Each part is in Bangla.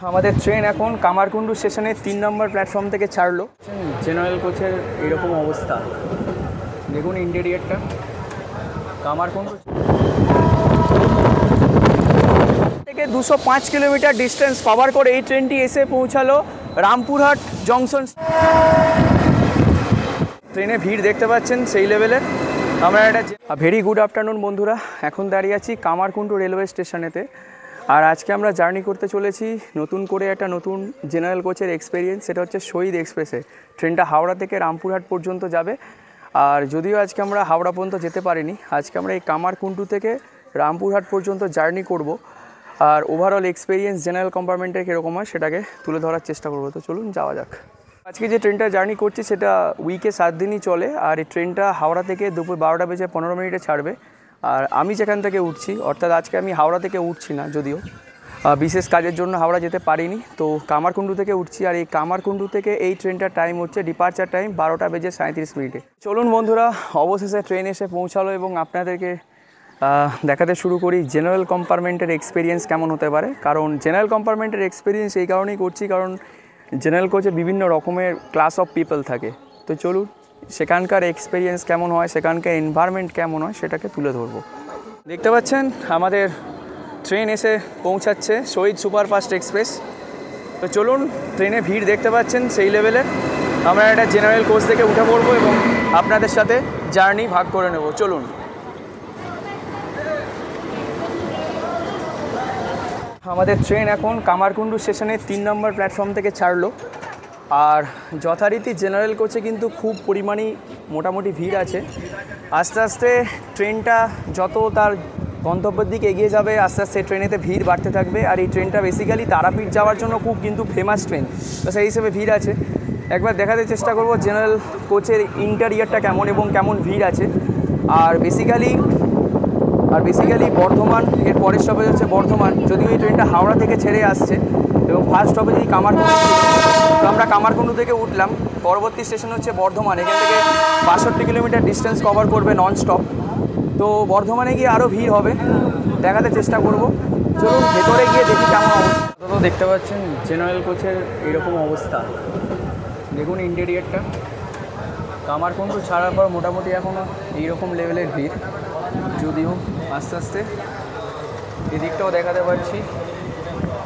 আমাদের ট্রেন এখন কামারকুণ্ডু স্টেশনে 3 নম্বর প্ল্যাটফর্ম থেকে ছাড়লো। জেনারেল কোচের এরকম অবস্থা, দেখুন ইন্টেরিয়রটা। কামারকুণ্ডু থেকে 205 কিলোমিটার ডিস্টেন্স কভার করে এই ট্রেনটি এসে পৌঁছালো রামপুরহাট জংশন। ট্রেনে ভিড় দেখতে পাচ্ছেন সেই লেভেলের। আমরা একটা ভেরি গুড আফটারনুন বন্ধুরা, এখন দাঁড়িয়ে আছি কামারকুণ্ডু রেলওয়ে স্টেশনেতে। আর আজকে আমরা জার্নি করতে চলেছি নতুন করে একটা নতুন জেনারেল কোচের এক্সপিরিয়েন্স, সেটা হচ্ছে শহীদ এক্সপ্রেসে। ট্রেনটা হাওড়া থেকে রামপুরহাট পর্যন্ত যাবে। আর যদিও আজকে আমরা হাওড়া পর্যন্ত যেতে পারিনি, আজকে আমরা এই কামারকুণ্ডু থেকে রামপুরহাট পর্যন্ত জার্নি করব। আর ওভারঅল এক্সপিরিয়েন্স জেনারেল কম্পার্টমেন্টের কীরকম হয় সেটাকে তুলে ধরার চেষ্টা করবো। তো চলুন যাওয়া যাক। আজকে যে ট্রেনটা জার্নি করছি সেটা উইকে 7 দিনই চলে। আর এই ট্রেনটা হাওড়া থেকে দুপুর 12:15 ছাড়বে। আর আমি যেখান থেকে উঠছি, অর্থাৎ আজকে আমি হাওড়া থেকে উঠছি না, যদিও বিশেষ কাজের জন্য হাওড়া যেতে পারিনি, তো কামারকুণ্ডু থেকে উঠছি। আর এই কামারকুণ্ডু থেকে এই ট্রেনটার টাইম হচ্ছে ডিপার্চার টাইম 12:37। চলুন বন্ধুরা, অবশেষে ট্রেন এসে পৌঁছালো এবং আপনাদেরকে দেখাতে শুরু করি জেনারেল কম্পার্টমেন্টের এক্সপিরিয়েন্স কেমন হতে পারে। কারণ জেনারেল কম্পার্টমেন্টের এক্সপিরিয়েন্স এই কারণেই করছি কারণ জেনারেল কোচে বিভিন্ন রকমের ক্লাস অফ পিপল থাকে। তো চলুন সেখানকার এক্সপিরিয়েন্স কেমন হয়, সেখানকার এনভায়রনমেন্ট কেমন হয় সেটাকে তুলে ধরবো। দেখতে পাচ্ছেন আমাদের ট্রেন এসে পৌঁছাচ্ছে শহীদ সুপারফাস্ট এক্সপ্রেস। তো চলুন, ট্রেনে ভিড় দেখতে পাচ্ছেন সেই লেভেলের। আমরা একটা জেনারেল কোচ থেকে উঠে পড়বো এবং আপনাদের সাথে জার্নি ভাগ করে নেব। চলুন। আমাদের ট্রেন এখন কামারকুণ্ডু স্টেশনে 3 নম্বর প্ল্যাটফর্ম থেকে ছাড়লো। আর যথারীতি জেনারেল কোচে কিন্তু খুব পরিমাণেই মোটামুটি ভিড় আছে। আস্তে আস্তে ট্রেনটা যত তার গন্তব্যের দিকে এগিয়ে যাবে, আস্তে আস্তে ট্রেনেতে ভিড় বাড়তে থাকবে। আর এই ট্রেনটা বেসিক্যালি তারাপীঠ যাওয়ার জন্য খুব কিন্তু ফেমাস ট্রেন, তো সেই হিসেবে ভিড় আছে। একবার দেখাতে চেষ্টা করব জেনারেল কোচের ইন্টেরিয়রটা কেমন এবং কেমন ভিড় আছে। আর বেসিক্যালি বর্ধমান, এর পরের স্টপেজ হচ্ছে বর্ধমান, যদিও এই ট্রেনটা হাওড়া থেকে ছেড়ে আসছে এবং ফার্স্ট স্টপেজই কামারকুণ্ডু। তো আমরা কামারকুণ্ডু থেকে উঠলাম, পরবর্তী স্টেশন হচ্ছে বর্ধমান। এখান থেকে 62 কিলোমিটার ডিস্টেন্স কভার করবে নন স্টপ। তো বর্ধমানে গিয়ে আরও ভিড় হবে, দেখাতে চেষ্টা করব। চলুন ভেতরে গিয়ে দেখি কেমন অবস্থা। তো দেখতে পাচ্ছেন জেনারেল কোচের এরকম অবস্থা, দেখুন ইন্টেরিয়রটা। কামারকুণ্ডু ছাড়ার পর মোটামুটি এখনও এইরকম লেভেলের ভিড়, যদিও আস্তে আস্তে এদিকটাও দেখাতে পারছি,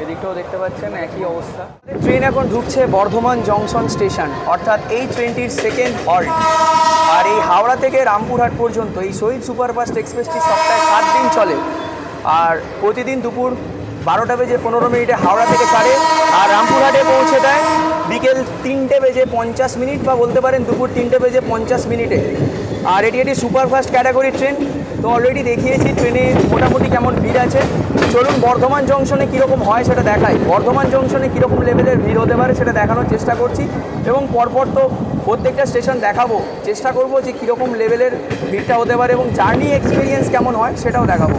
এদিকটাও দেখতে পাচ্ছেন একই অবস্থা। ট্রেন এখন ঢুকছে বর্ধমান জংশন স্টেশন, অর্থাৎ এই ট্রেনটির সেকেন্ড হল্ট। আর এই হাওড়া থেকে রামপুরহাট পর্যন্ত এই শহীদ সুপারফাস্ট এক্সপ্রেসটি সপ্তাহে 7 দিন চলে। আর প্রতিদিন দুপুর 12:15 হাওড়া থেকে ছাড়ে আর রামপুরহাটে পৌঁছে দেয় বিকেল 3:50 বা বলতে পারেন দুপুর 3:50। আর এটি সুপারফাস্ট ক্যাটাগরি ট্রেন। তো অলরেডি দেখিয়েছি ট্রেনে মোটামুটি কেমন ভিড় আছে। চলুন বর্ধমান জংশনে কীরকম হয় সেটা দেখাই। বর্ধমান জংশনে কীরকম লেভেলের ভিড় হতে পারে সেটা দেখানোর চেষ্টা করছি এবং পরপর তো প্রত্যেকটা স্টেশন দেখাবো, চেষ্টা করব যে কীরকম লেভেলের ভিড়টা হতে পারে এবং জার্নি এক্সপিরিয়েন্স কেমন হয় সেটাও দেখাবো।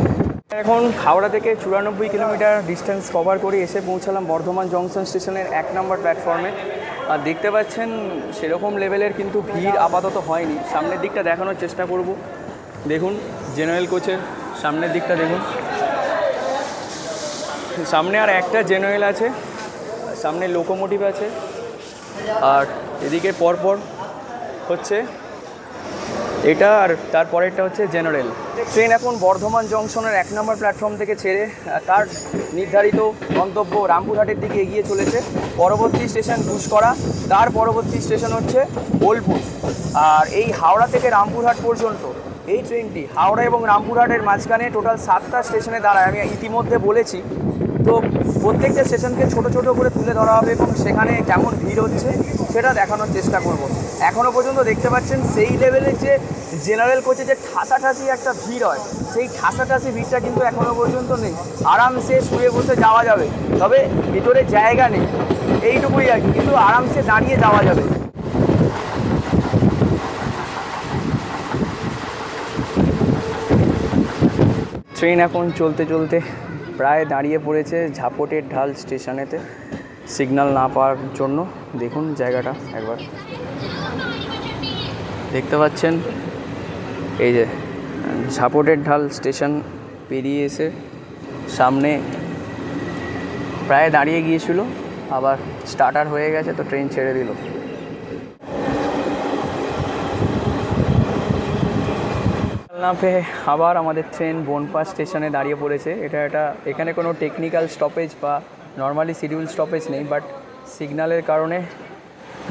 এখন হাওড়া থেকে 94 কিলোমিটার ডিস্টেন্স কভার করে এসে পৌঁছালাম বর্ধমান জংশন স্টেশনের 1 নম্বর প্ল্যাটফর্মে। আর দেখতে পাচ্ছেন সেরকম লেভেলের কিন্তু ভিড় আপাতত হয়নি। সামনের দিকটা দেখানোর চেষ্টা করব। দেখুন জেনারেল কোচের সামনের দিকটা দেখুন, সামনে আর একটা জেনারেল আছে, সামনে লোকোমোটিভ আছে, আর এদিকে পরপর হচ্ছে এটা, আর তারপরেরটা হচ্ছে জেনারেল। ট্রেন এখন বর্ধমান জংশনের 1 নম্বর প্ল্যাটফর্ম থেকে ছেড়ে তার নির্ধারিত গন্তব্য রামপুরহাটের দিকে এগিয়ে চলেছে। পরবর্তী স্টেশন ঘুষকরা, তার পরবর্তী স্টেশন হচ্ছে বোলপুর। আর এই হাওড়া থেকে রামপুরহাট পর্যন্ত এই ট্রেনটি হাওড়া এবং রামপুরহাটের মাঝখানে টোটাল 7টা স্টেশনে দাঁড়ায়। আমি ইতিমধ্যে বলেছি, তো প্রত্যেকটা স্টেশনকে ছোট ছোট করে তুলে ধরা হবে এবং সেখানে কেমন ভিড় হচ্ছে সেটা দেখানোর চেষ্টা করব। এখনও পর্যন্ত দেখতে পাচ্ছেন সেই লেভেলের যে জেনারেল কোচে যে ঠাসাঠাসি একটা ভিড় হয়, সেই ঠাসাঠাসি ভিড়টা কিন্তু এখনও পর্যন্ত নেই। আরামসে শুয়ে বসে যাওয়া যাবে, তবে ভিতরে জায়গা নেই এইটুকুই আর কি, কিন্তু আরামসে দাঁড়িয়ে যাওয়া যাবে। ট্রেন এখন চলতে চলতে প্রায় দাঁড়িয়ে পড়েছে ঝাপটের ঢাল স্টেশনেতে সিগন্যাল না পাওয়ার জন্য। দেখুন জায়গাটা একবার দেখতে পাচ্ছেন, এই যে ঝাপটের ঢাল স্টেশন পেরিয়ে এসে সামনে প্রায় দাঁড়িয়ে গিয়েছিল, আবার স্টার্টার হয়ে গেছে, তো ট্রেন ছেড়ে দিল। জালনাতে আবার আমাদের ট্রেন বনপাস স্টেশনে দাঁড়িয়ে পড়েছে। এখানে কোনো টেকনিক্যাল স্টপেজ বা নর্মালি শিডিউল স্টপেজ নেই, বাট সিগন্যালের কারণে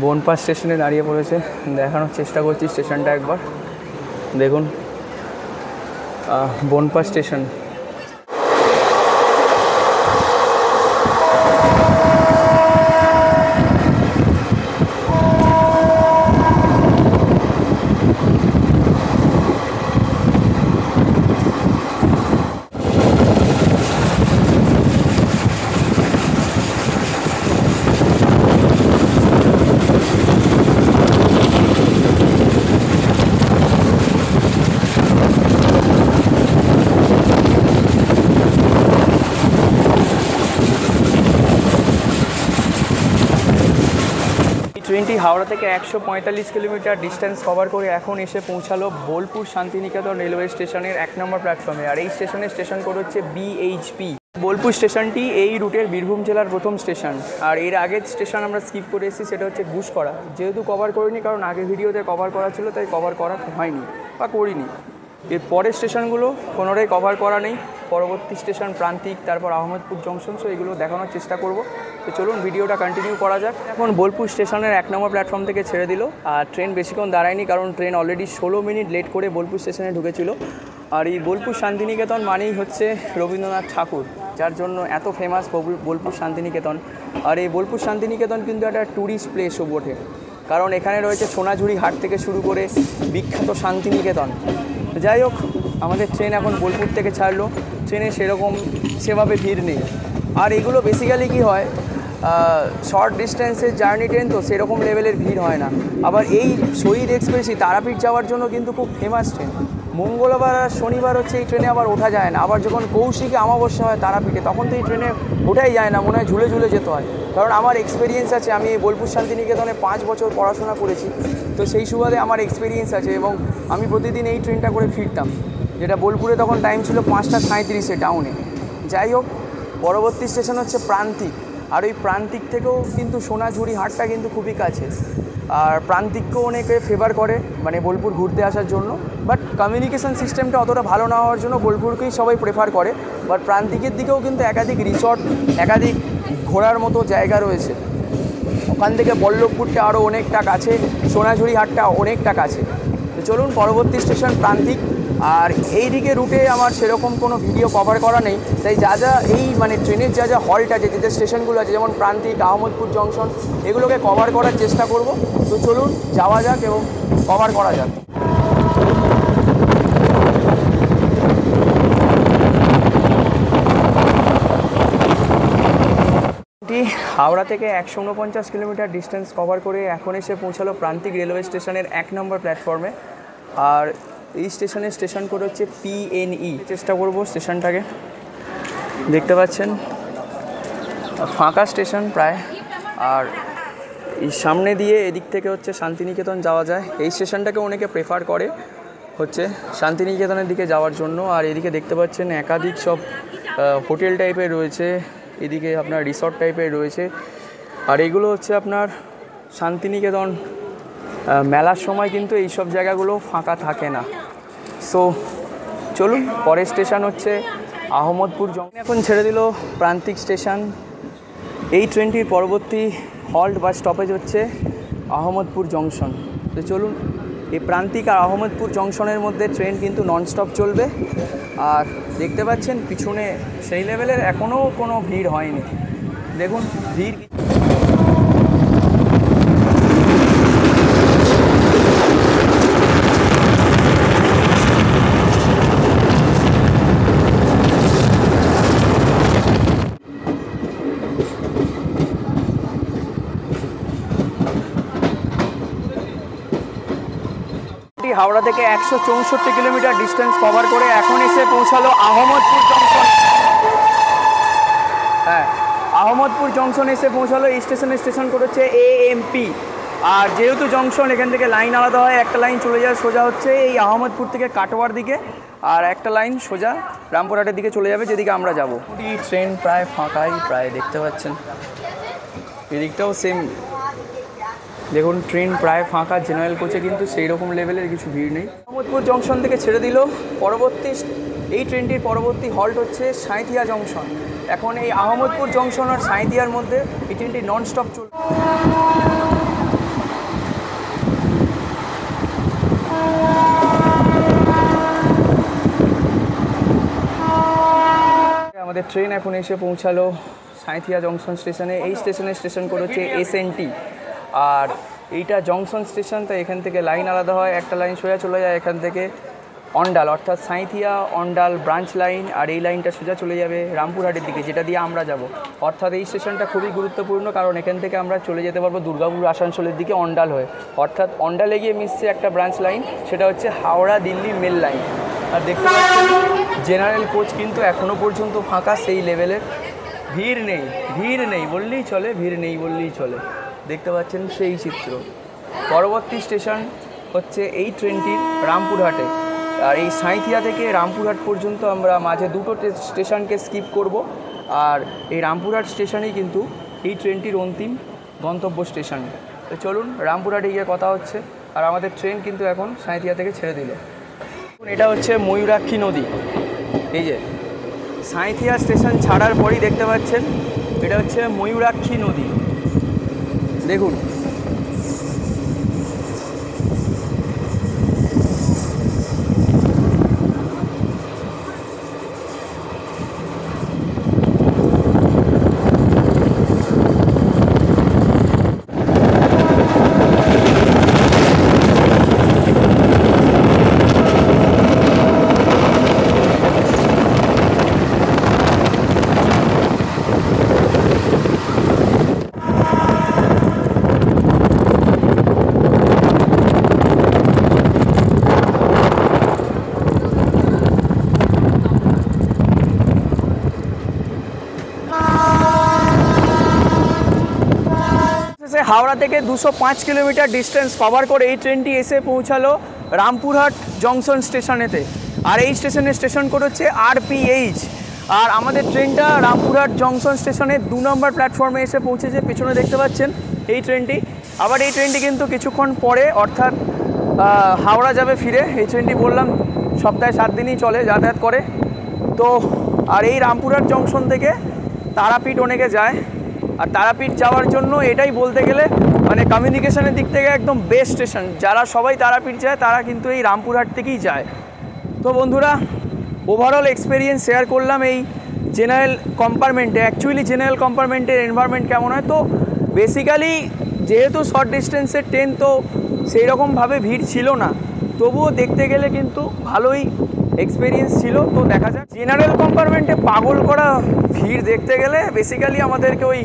বনপাস স্টেশনে দাঁড়িয়ে পড়েছে। দেখানোর চেষ্টা করছি স্টেশনটা একবার দেখুন, বনপাস স্টেশন। ট্রেনটি হাওড়া থেকে 145 কিলোমিটার ডিস্টেন্স কভার করে এখন এসে পৌঁছালো বোলপুর শান্তিনিকেতন রেলওয়ে স্টেশনের 1 নম্বর প্ল্যাটফর্মে। আর এই স্টেশনের স্টেশন কোড হচ্ছে BHP। বোলপুর স্টেশনটি এই রুটের বীরভূম জেলার প্রথম স্টেশন। আর এর আগের স্টেশন আমরা স্কিপ করে এসেছি, সেটা হচ্ছে ঘুষকরা। যেহেতু কভার করিনি, কারণ আগের ভিডিওতে কভার করা ছিল, তাই কভার করা হয়নি বা করিনি। এর পরের স্টেশনগুলো কোনোটাই কভার করা নেই। পরবর্তী স্টেশন প্রান্তিক, তারপর আহমেদপুর জংশন, সো এগুলো দেখানোর চেষ্টা করব। তো চলুন ভিডিওটা কন্টিনিউ করা যাক। এখন বোলপুর স্টেশনের 1 নম্বর প্ল্যাটফর্ম থেকে ছেড়ে দিল। আর ট্রেন বেশিক্ষণ দাঁড়ায়নি, কারণ ট্রেন অলরেডি 16 মিনিট লেট করে বোলপুর স্টেশনে ঢুকেছিল। আর এই বোলপুর শান্তিনিকেতন মানেই হচ্ছে রবীন্দ্রনাথ ঠাকুর, যার জন্য এত ফেমাস বোলপুর শান্তিনিকেতন। আর এই বোলপুর শান্তিনিকেতন কিন্তু একটা ট্যুরিস্ট প্লেসও বটে, কারণ এখানে রয়েছে সোনাঝুরি হাট থেকে শুরু করে বিখ্যাত শান্তিনিকেতন। যাই হোক, আমাদের ট্রেন এখন বোলপুর থেকে ছাড়লো। ট্রেনে সেভাবে ভিড় নেই। আর এগুলো বেসিক্যালি কী হয়, শর্ট ডিস্টেন্সের জার্নি ট্রেন, তো সেরকম লেভেলের ভিড় হয় না। আবার এই শহীদ এক্সপ্রেসই তারাপীঠ যাওয়ার জন্য কিন্তু খুব ফেমাস ট্রেন। মঙ্গলবার আর শনিবার হচ্ছে এই ট্রেনে আবার ওঠা যায় না। আবার যখন কৌশিকে অমাবস্যা হয় তারাপীঠে, তখন তো এই ট্রেনে ওঠাই যায় না, মনে হয় ঝুলে ঝুলে যেতে হয়। কারণ আমার এক্সপিরিয়েন্স আছে, আমি এই বোলপুর শান্তিনিকেতনে 5 বছর পড়াশোনা করেছি, তো সেই সুবাদে আমার এক্সপিরিয়েন্স আছে। এবং আমি প্রতিদিন এই ট্রেনটা করে ফিরতাম, যেটা বোলপুরে তখন টাইম ছিল 5টা 37-এ টাউনে। যাই হোক, পরবর্তী স্টেশন হচ্ছে প্রান্তিক। আর ওই প্রান্তিক থেকেও কিন্তু সোনাঝুরি হাটটা কিন্তু খুবই কাছে। আর প্রান্তিককেও অনেকে ফেভার করে, মানে বোলপুর ঘুরতে আসার জন্য। বাট কমিউনিকেশন সিস্টেমটা অতটা ভালো না হওয়ার জন্য বোলপুরকেই সবাই প্রেফার করে। বাট প্রান্তিকের দিকেও কিন্তু একাধিক রিসর্ট, একাধিক ঘোরার মতো জায়গা রয়েছে। ওখান থেকে বল্লভপুরটা আরও অনেকটা কাছে, সোনাঝুরি হাটটা অনেকটা কাছে। তো চলুন, পরবর্তী স্টেশন প্রান্তিক। আর এই দিকে রুটে আমার সেরকম কোনো ভিডিও কভার করা নেই, তাই যা এই মানে ট্রেনের যা হল্ট আছে, যে স্টেশনগুলো আছে, যেমন প্রান্তিক, আহমদপুর জংশন, এগুলোকে কভার করার চেষ্টা করব। তো চলুন যাওয়া যাক এবং কভার করা যাক। হাওড়া থেকে 149 কিলোমিটার ডিস্টেন্স কভার করে এখন এসে পৌঁছালো প্রান্তিক রেলওয়ে স্টেশনের 1 নম্বর প্ল্যাটফর্মে। আর এই স্টেশনের স্টেশন কোড হচ্ছে PNE। চেষ্টা করব স্টেশনটাকে, দেখতে পাচ্ছেন ফাঁকা স্টেশন প্রায়। আর এই সামনে দিয়ে এদিক থেকে হচ্ছে শান্তিনিকেতন যাওয়া যায়। এই স্টেশনটাকে অনেকে প্রেফার করে হচ্ছে শান্তিনিকেতনের দিকে যাওয়ার জন্য। আর এদিকে দেখতে পাচ্ছেন একাধিক সব হোটেল টাইপের রয়েছে, এদিকে আপনার রিসর্ট টাইপের রয়েছে। আর এগুলো হচ্ছে আপনার শান্তিনিকেতন মেলার সময় কিন্তু এইসব জায়গাগুলো ফাঁকা থাকে না। সো চলুন, পরের স্টেশন হচ্ছে আহমদপুর জংশন। এখন ছেড়ে দিল প্রান্তিক স্টেশন। এই ট্রেনটির পরবর্তী হল্ট বা স্টপেজ হচ্ছে আহমদপুর জংশন। তো চলুন, এই প্রান্তিক আর আহমদপুর জংশনের মধ্যে ট্রেন কিন্তু ননস্টপ চলবে। আর দেখতে পাচ্ছেন পিছনে সেই লেভেলের এখনও কোনো ভিড় হয়নি। দেখুন ভিড় হাওড়া থেকে 164 কিলোমিটার ডিস্টেন্স কভার করে এখন এসে পৌঁছালো আহমদপুর জংশন। হ্যাঁ, আহমদপুর জংশন এসে পৌঁছালো। এই স্টেশনের স্টেশন কোড হচ্ছে AMP। আর যেহেতু জংশন, এখান থেকে লাইন আলাদা হয়, একটা লাইন চলে যায় সোজা হচ্ছে এই আহমদপুর থেকে কাটোয়ার দিকে, আর একটা লাইন সোজা রামপুরহাটের দিকে চলে যাবে যেদিকে আমরা যাবো। ট্রেন প্রায় ফাঁকাই, প্রায় দেখতে পাচ্ছেন এদিকটাও সেম, দেখুন ট্রেন প্রায় ফাঁকা। জেনারেল কোচে কিন্তু সেই রকম লেভেলের কিছু ভিড় নেই। আহমদপুর জংশন থেকে ছেড়ে দিল। এই ট্রেনটির পরবর্তী হল্ট হচ্ছে সাঁইথিয়া জংশন। এখন এই আহমদপুর জংশন আর সাঁইথিয়ার মধ্যে এই ট্রেনটি নন স্টপ চলবে। আমাদের ট্রেন এখন এসে পৌঁছালো সাঁইথিয়া জংশন স্টেশনে। এই স্টেশন কোড হচ্ছে SNT, আর এইটা জংশন স্টেশন, তাই এখান থেকে লাইন আলাদা হয়। একটা লাইন সোজা চলে যায় এখান থেকে অন্ডাল, অর্থাৎ সাঁইথিয়া অন্ডাল ব্রাঞ্চ লাইন, আর এই লাইনটা সোজা চলে যাবে রামপুরহাটের দিকে, যেটা দিয়ে আমরা যাব। অর্থাৎ এই স্টেশনটা খুবই গুরুত্বপূর্ণ, কারণ এখান থেকে আমরা চলে যেতে পারবো দুর্গাপুর আসানসোলের দিকে অন্ডাল হয়ে। অর্থাৎ অন্ডালে গিয়ে মিশছে একটা ব্রাঞ্চ লাইন, সেটা হচ্ছে হাওড়া দিল্লি মেল লাইন। আর দেখতে পাচ্ছেন জেনারেল কোচ কিন্তু এখনও পর্যন্ত ফাঁকা, সেই লেভেলের ভিড় নেই বললেই চলে, ভিড় নেই বললেই চলে। দেখতে পাচ্ছেন সেই চিত্র। পরবর্তী স্টেশন হচ্ছে এই ট্রেনটির রামপুরহাটে, আর এই সাঁইথিয়া থেকে রামপুরহাট পর্যন্ত আমরা মাঝে দুটো স্টেশনকে স্কিপ করব, আর এই রামপুরহাট স্টেশনেই কিন্তু এই ট্রেনটির অন্তিম গন্তব্য স্টেশন। তো চলুন রামপুরহাটে গিয়ে কথা হচ্ছে। আর আমাদের ট্রেন কিন্তু এখন সাঁইথিয়া থেকে ছেড়ে দিল। এটা হচ্ছে ময়ূরাক্ষী নদী। এই যে সাঁইথিয়া স্টেশন ছাড়ার পরই দেখতে পাচ্ছেন এটা হচ্ছে ময়ূরাক্ষী নদী, দেখুন। হাওড়া থেকে 205 কিলোমিটার ডিস্টেন্স কভার করে এই ট্রেনটি এসে পৌঁছালো রামপুরহাট জংশন স্টেশনেতে। আর এই স্টেশন কোড হচ্ছে RPH। আর আমাদের ট্রেনটা রামপুরহাট জংশন স্টেশনের 2 নম্বর প্ল্যাটফর্মে এসে পৌঁছেছে। পেছনে দেখতে পাচ্ছেন এই ট্রেনটি। আবার এই ট্রেনটি কিন্তু কিছুক্ষণ পরে অর্থাৎ হাওড়া যাবে ফিরে। এই ট্রেনটি বললাম সপ্তাহে 7 দিনই চলে, যাতায়াত করে। তো আর এই রামপুরহাট জংশন থেকে তারাপীঠ অনেকে যায়, আর তারাপীঠ যাওয়ার জন্য এটাই বলতে গেলে মানে কমিউনিকেশনের দিক থেকে একদম বেস্ট স্টেশন। যারা সবাই তারাপীঠ যায় তারা কিন্তু এই রামপুরহাট থেকেই যায়। তো বন্ধুরা, ওভারঅল এক্সপিরিয়েন্স শেয়ার করলাম এই জেনারেল কম্পার্টমেন্টে। অ্যাকচুয়ালি জেনারেল কম্পার্টমেন্টের এনভায়রনমেন্ট কেমন হয়, তো বেসিক্যালি যেহেতু শর্ট ডিস্টেন্সের ট্রেন, তো সেই রকমভাবে ভিড় ছিল না, তবুও দেখতে গেলে কিন্তু ভালোই এক্সপিরিয়েন্স ছিল। তো দেখা যাক। জেনারেল কম্পার্টমেন্টে পাগল করা ভিড় দেখতে গেলে বেসিক্যালি আমাদেরকে ওই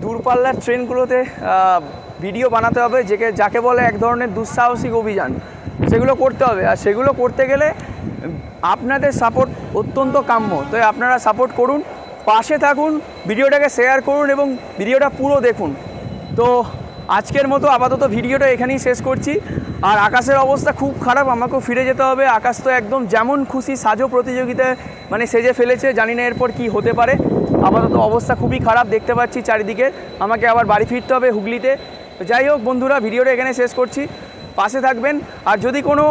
দূরপাল্লার ট্রেনগুলোতে ভিডিও বানাতে হবে, যাকে বলে এক ধরনের দুঃসাহসিক অভিযান, সেগুলো করতে হবে। আর সেগুলো করতে গেলে আপনাদের সাপোর্ট অত্যন্ত কাম্য। তো আপনারা সাপোর্ট করুন, পাশে থাকুন, ভিডিওটাকে শেয়ার করুন এবং ভিডিওটা পুরো দেখুন। তো আজকের মতো আপাতত ভিডিওটা এখানেই শেষ করছি। আর আকাশের অবস্থা খুব খারাপ, আমাকেও ফিরে যেতে হবে। আকাশ তো একদম যেমন খুশি সাজো প্রতিযোগিতায় মানে সেজে ফেলেছে, জানি না এরপর কী হতে পারে। আপাতত অবস্থা খুবই খারাপ দেখতে পাচ্ছি চারিদিকে। আমাকে আবার বাড়ি ফিরতে হবে হুগলিতে। তো যাই হোক বন্ধুরা, ভিডিওটা এখানে শেষ করছি। পাশে থাকবেন। আর যদি কোনো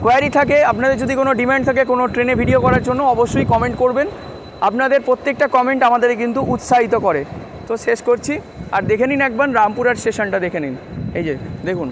কোয়ারি থাকে, আপনাদের যদি কোনো ডিমান্ড থাকে কোনো ট্রেনে ভিডিও করার জন্য, অবশ্যই কমেন্ট করবেন। আপনাদের প্রত্যেকটা কমেন্ট আমাদের কিন্তু উৎসাহিত করে। তো শেষ করছি। আর দেখে নিন একবার রামপুরহাট স্টেশনটা দেখে নিন। এই যে দেখুন।